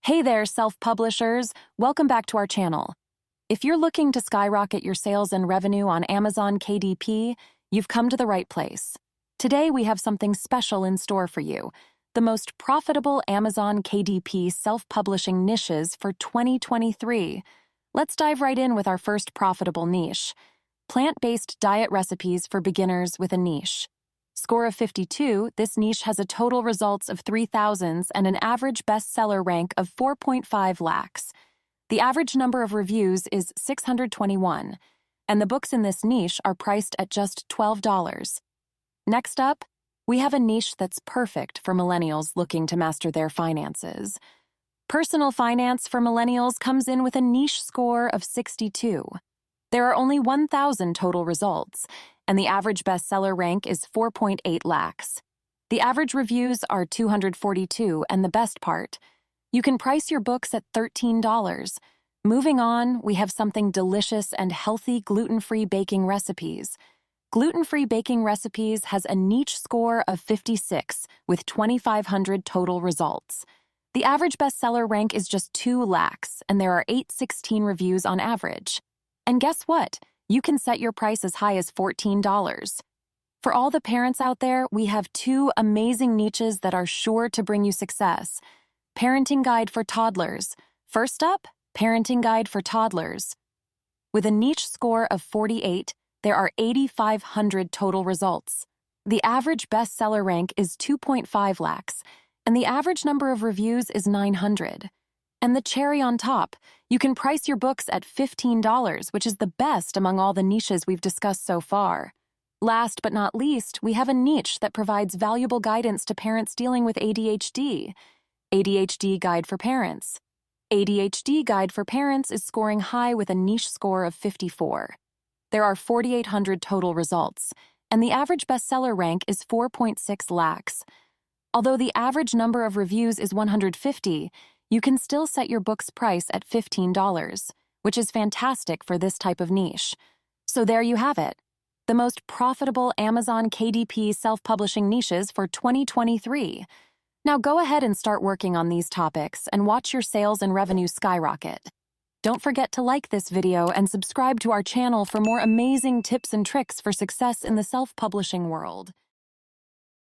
Hey there, self-publishers. Welcome back to our channel. If you're looking to skyrocket your sales and revenue on Amazon KDP, you've come to the right place. Today, we have something special in store for you, the most profitable Amazon KDP self-publishing niches for 2023. Let's dive right in with our first profitable niche, plant-based diet recipes for beginners with a niche. Score of 52, this niche has a total results of 3,000 and an average bestseller rank of 4.5 lakhs. The average number of reviews is 621, and the books in this niche are priced at just $12. Next up, we have a niche that's perfect for millennials looking to master their finances. Personal finance for millennials comes in with a niche score of 62. There are only 1,000 total results, and the average bestseller rank is 4.8 lakhs. The average reviews are 242, and the best part, you can price your books at $13. Moving on, we have something delicious and healthy gluten-free baking recipes. Gluten-free baking recipes has a niche score of 56 with 2,500 total results. The average bestseller rank is just 2 lakhs, and there are 816 reviews on average. And guess what? You can set your price as high as $14. For all the parents out there, we have two amazing niches that are sure to bring you success. Parenting Guide for Toddlers. First up, Parenting Guide for Toddlers. With a niche score of 48, there are 8,500 total results. The average bestseller rank is 2.5 lakhs, and the average number of reviews is 900. And the cherry on top, you can price your books at $15, which is the best among all the niches we've discussed so far. Last but not least, we have a niche that provides valuable guidance to parents dealing with ADHD. ADHD Guide for Parents. ADHD Guide for Parents is scoring high with a niche score of 54. There are 4,800 total results, and the average bestseller rank is 4.6 lakhs. Although the average number of reviews is 150, you can still set your book's price at $15, which is fantastic for this type of niche. So there you have it, the most profitable Amazon KDP self-publishing niches for 2023. Now go ahead and start working on these topics and watch your sales and revenue skyrocket. Don't forget to like this video and subscribe to our channel for more amazing tips and tricks for success in the self-publishing world.